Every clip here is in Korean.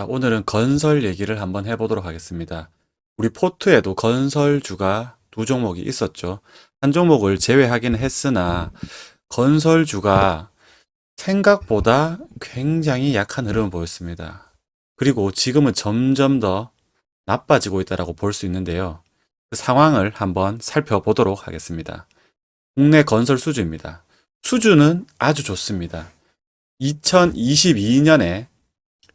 자, 오늘은 건설 얘기를 한번 해보도록 하겠습니다. 우리 포트에도 건설주가 두 종목이 있었죠. 한 종목을 제외하기는 했으나 건설주가 생각보다 굉장히 약한 흐름을 보였습니다. 그리고 지금은 점점 더 나빠지고 있다고 볼 수 있는데요. 그 상황을 한번 살펴보도록 하겠습니다. 국내 건설 수주입니다. 수주는 아주 좋습니다. 2022년에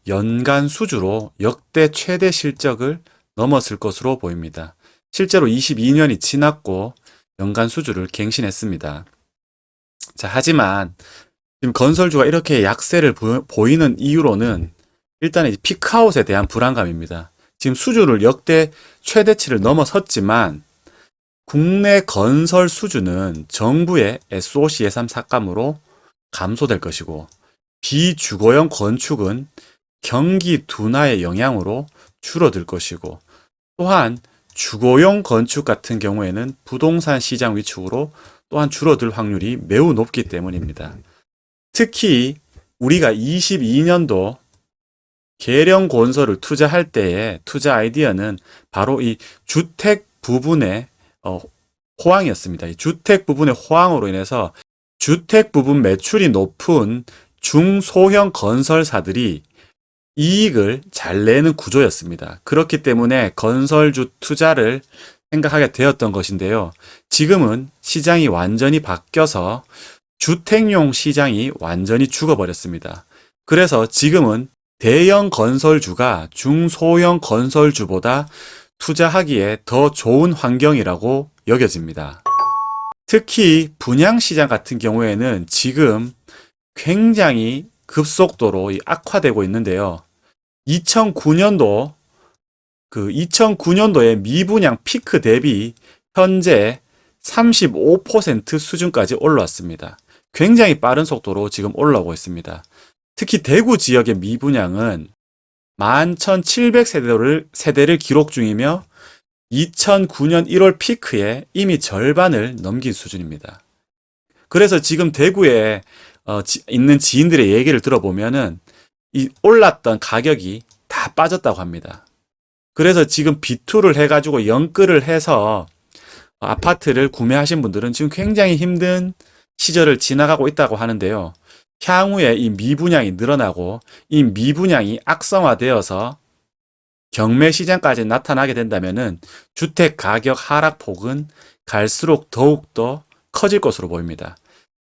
연간 수주로 역대 최대 실적을 넘었을 것으로 보입니다. 실제로 22년이 지났고 연간 수주를 갱신했습니다. 자, 하지만 지금 건설주가 이렇게 약세를 보이는 이유로는 일단 피크아웃에 대한 불안감입니다. 지금 수주를 역대 최대치를 넘어섰지만 국내 건설 수주는 정부의 SOC 예산 삭감으로 감소될 것이고 비주거용 건축은 경기 둔화의 영향으로 줄어들 것이고 또한 주거용 건축 같은 경우에는 부동산 시장 위축으로 또한 줄어들 확률이 매우 높기 때문입니다. 특히 우리가 22년도 계령 건설을 투자할 때의 투자 아이디어는 바로 이 주택 부분의 호황이었습니다. 이 주택 부분의 호황으로 인해서 주택 부분 매출이 높은 중소형 건설사들이 이익을 잘 내는 구조였습니다. 그렇기 때문에 건설주 투자를 생각하게 되었던 것인데요. 지금은 시장이 완전히 바뀌어서 주택용 시장이 완전히 죽어버렸습니다. 그래서 지금은 대형 건설주가 중소형 건설주보다 투자하기에 더 좋은 환경이라고 여겨집니다. 특히 분양시장 같은 경우에는 지금 굉장히 급속도로 악화되고 있는데요. 2009년도의 미분양 피크 대비 현재 35% 수준까지 올라왔습니다. 굉장히 빠른 속도로 지금 올라오고 있습니다. 특히 대구 지역의 미분양은 11,700세대를 기록 중이며 2009년 1월 피크에 이미 절반을 넘긴 수준입니다. 그래서 지금 대구에 있는 지인들의 얘기를 들어보면은 이 올랐던 가격이 다 빠졌다고 합니다. 그래서 지금 비투를 해가지고 연끌을 해서 아파트를 구매하신 분들은 지금 굉장히 힘든 시절을 지나가고 있다고 하는데요. 향후에 이 미분양이 늘어나고 이 미분양이 악성화되어서 경매 시장까지 나타나게 된다면은 주택 가격 하락폭은 갈수록 더욱더 커질 것으로 보입니다.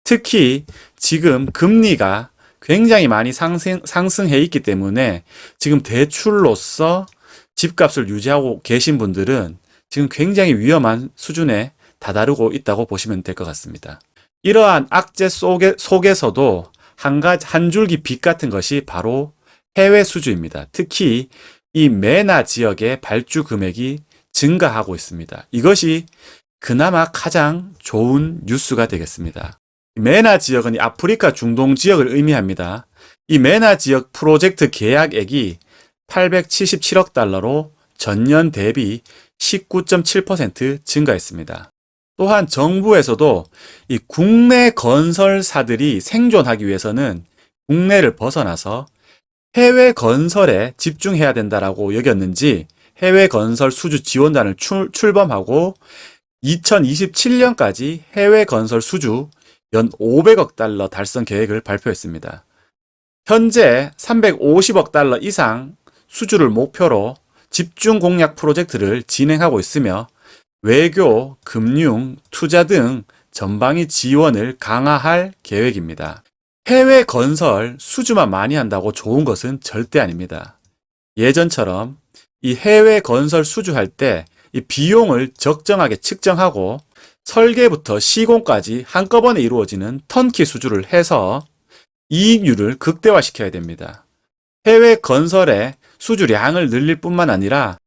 특히 지금 금리가 굉장히 많이 상승해 있기 때문에 지금 대출로서 집값을 유지하고 계신 분들은 지금 굉장히 위험한 수준에 다다르고 있다고 보시면 될 것 같습니다. 이러한 악재 속에서도 한 줄기 빛 같은 것이 바로 해외 수주입니다. 특히 이 메나 지역의 발주 금액이 증가하고 있습니다. 이것이 그나마 가장 좋은 뉴스가 되겠습니다. 메나 지역은 아프리카 중동 지역을 의미합니다. 이 메나 지역 프로젝트 계약액이 877억 달러로 전년 대비 19.7% 증가했습니다. 또한 정부에서도 이 국내 건설사들이 생존하기 위해서는 국내를 벗어나서 해외 건설에 집중해야 된다라고 여겼는지 해외 건설 수주 지원단을 출범하고 2027년까지 해외 건설 수주 연 500억 달러 달성 계획을 발표했습니다. 현재 350억 달러 이상 수주를 목표로 집중 공략 프로젝트를 진행하고 있으며 외교, 금융, 투자 등 전방위 지원을 강화할 계획입니다. 해외 건설 수주만 많이 한다고 좋은 것은 절대 아닙니다. 예전처럼 이 해외 건설 수주할 때 이 비용을 적정하게 측정하고 설계부터 시공까지 한꺼번에 이루어지는 턴키 수주를 해서 이익률을 극대화시켜야 됩니다. 해외 건설의 수주량을 늘릴 뿐만 아니라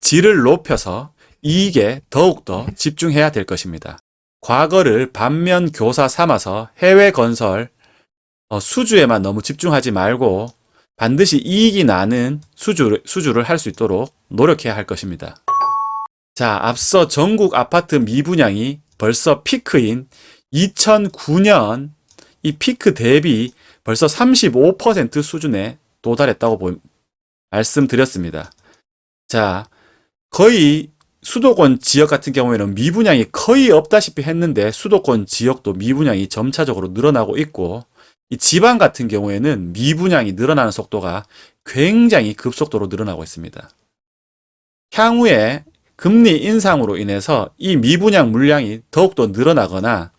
질을 높여서 이익에 더욱더 집중해야 될 것입니다. 과거를 반면 교사 삼아서 해외 건설 수주에만 너무 집중하지 말고 반드시 이익이 나는 수주를 할 수 있도록 노력해야 할 것입니다. 자, 앞서 전국 아파트 미분양이 벌써 피크인 2009년 이 피크 대비 벌써 35% 수준에 도달했다고 말씀드렸습니다. 자, 거의 수도권 지역 같은 경우에는 미분양이 거의 없다시피 했는데 수도권 지역도 미분양이 점차적으로 늘어나고 있고, 이 지방 같은 경우에는 미분양이 늘어나는 속도가 굉장히 급속도로 늘어나고 있습니다. 향후에 금리 인상으로 인해서 이 미분양 물량이 더욱더 늘어나거나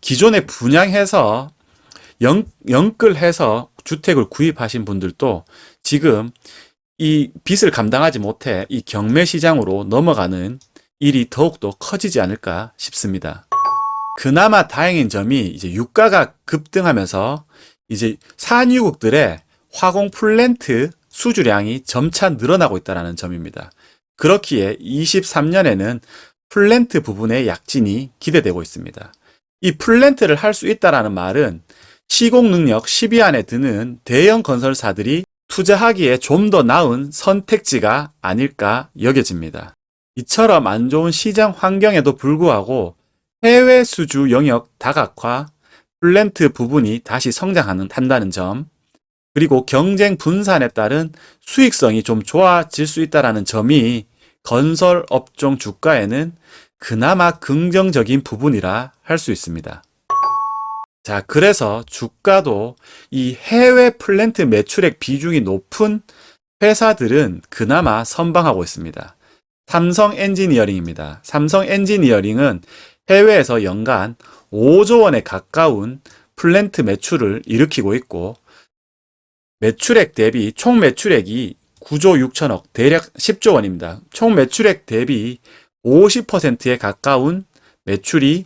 기존에 분양해서 연끌해서 주택을 구입하신 분들도 지금 이 빚을 감당하지 못해 이 경매 시장으로 넘어가는 일이 더욱더 커지지 않을까 싶습니다. 그나마 다행인 점이 이제 유가가 급등하면서 이제 산유국들의 화공 플랜트 수주량이 점차 늘어나고 있다는 점입니다. 그렇기에 23년에는 플랜트 부분의 약진이 기대되고 있습니다. 이 플랜트를 할 수 있다는 말은 시공 능력 10위 안에 드는 대형 건설사들이 투자하기에 좀 더 나은 선택지가 아닐까 여겨집니다. 이처럼 안 좋은 시장 환경에도 불구하고 해외 수주 영역 다각화, 플랜트 부분이 다시 성장한다는 점, 그리고 경쟁 분산에 따른 수익성이 좀 좋아질 수 있다는 점이 건설 업종 주가에는 그나마 긍정적인 부분이라 할 수 있습니다. 자, 그래서 주가도 이 해외 플랜트 매출액 비중이 높은 회사들은 그나마 선방하고 있습니다. 삼성 엔지니어링입니다. 삼성 엔지니어링은 해외에서 연간 5조 원에 가까운 플랜트 매출을 일으키고 있고, 매출액 대비 총 매출액이 9조 6천억, 대략 10조 원입니다. 총 매출액 대비 50%에 가까운 매출이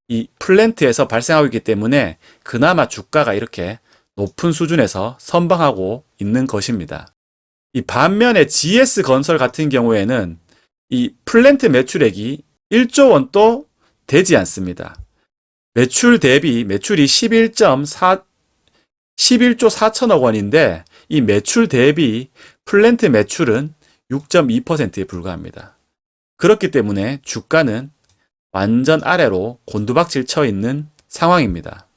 이 플랜트에서 발생하고 있기 때문에 그나마 주가가 이렇게 높은 수준에서 선방하고 있는 것입니다. 이 반면에 GS건설 같은 경우에는 이 플랜트 매출액이 1조 원도 되지 않습니다. 매출 대비 매출이 11조 4천억 원인데 이 매출 대비 플랜트 매출은 6.2%에 불과합니다. 그렇기 때문에 주가는 완전 아래로 곤두박질 쳐 있는 상황입니다.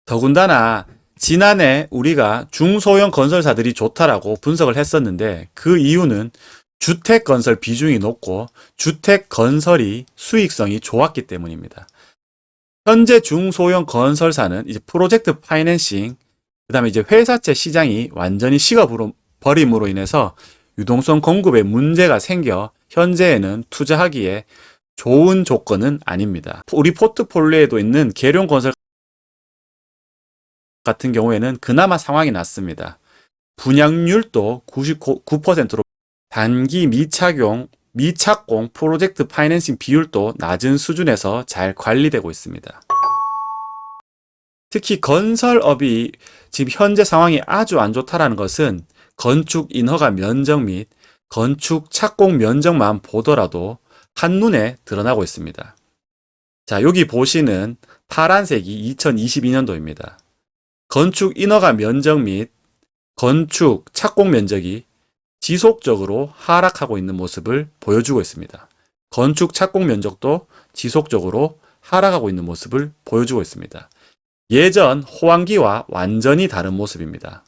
더군다나 지난해 우리가 중소형 건설사들이 좋다라고 분석을 했었는데 그 이유는 주택 건설 비중이 높고 주택 건설이 수익성이 좋았기 때문입니다. 현재 중소형 건설사는 이제 프로젝트 파이낸싱, 그 다음에 이제 회사채 시장이 완전히 식어버림으로 인해서 유동성 공급에 문제가 생겨 현재에는 투자하기에 좋은 조건은 아닙니다. 우리 포트폴리오에도 있는 계룡건설 같은 경우에는 그나마 상황이 낫습니다. 분양률도 99%로 단기 미착공 프로젝트 파이낸싱 비율도 낮은 수준에서 잘 관리되고 있습니다. 특히 건설업이 지금 현재 상황이 아주 안 좋다라는 것은 건축 인허가 면적 및 건축 착공 면적만 보더라도 한눈에 드러나고 있습니다. 자, 여기 보시는 파란색이 2022년도입니다. 건축 인허가 면적 및 건축 착공 면적이 지속적으로 하락하고 있는 모습을 보여주고 있습니다. 건축 착공 면적도 지속적으로 하락하고 있는 모습을 보여주고 있습니다. 예전 호황기와 완전히 다른 모습입니다.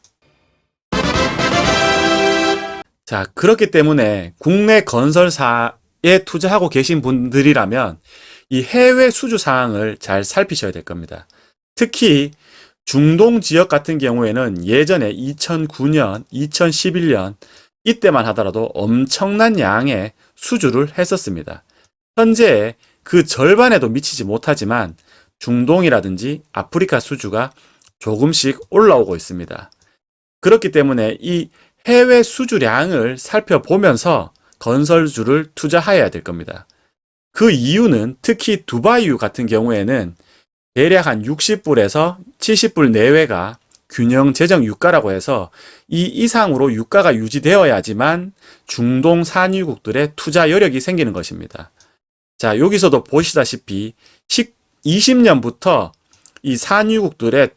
자, 그렇기 때문에 국내 건설사에 투자하고 계신 분들이라면 이 해외 수주 사항을 잘 살피셔야 될 겁니다. 특히 중동 지역 같은 경우에는 예전에 2009년, 2011년 이때만 하더라도 엄청난 양의 수주를 했었습니다. 현재 그 절반에도 미치지 못하지만 중동이라든지 아프리카 수주가 조금씩 올라오고 있습니다. 그렇기 때문에 이 해외 수주량을 살펴보면서 건설주를 투자해야 될 겁니다. 그 이유는 특히 두바이유 같은 경우에는 대략 한 60불에서 70불 내외가 균형 재정 유가라고 해서 이 이상으로 유가가 유지되어야지만 중동 산유국들의 투자 여력이 생기는 것입니다. 자, 여기서도 보시다시피 20년부터 이 산유국들의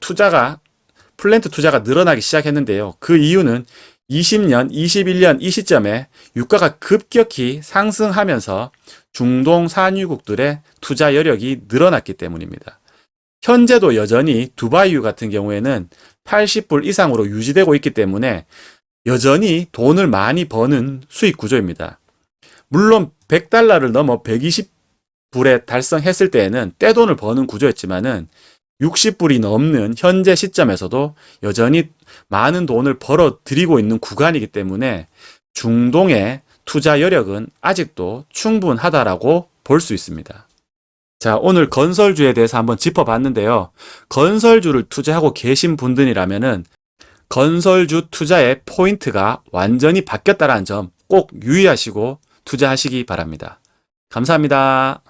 플랜트 투자가 늘어나기 시작했는데요. 그 이유는 20년, 21년 이 시점에 유가가 급격히 상승하면서 중동 산유국들의 투자 여력이 늘어났기 때문입니다. 현재도 여전히 두바이유 같은 경우에는 80불 이상으로 유지되고 있기 때문에 여전히 돈을 많이 버는 수익 구조입니다. 물론 100달러를 넘어 120불에 달성했을 때에는 떼돈을 버는 구조였지만은 60불이 넘는 현재 시점에서도 여전히 많은 돈을 벌어들이고 있는 구간이기 때문에 중동의 투자 여력은 아직도 충분하다라고 볼 수 있습니다. 자, 오늘 건설주에 대해서 한번 짚어봤는데요. 건설주를 투자하고 계신 분들이라면은 건설주 투자의 포인트가 완전히 바뀌었다는 점 꼭 유의하시고 투자하시기 바랍니다. 감사합니다.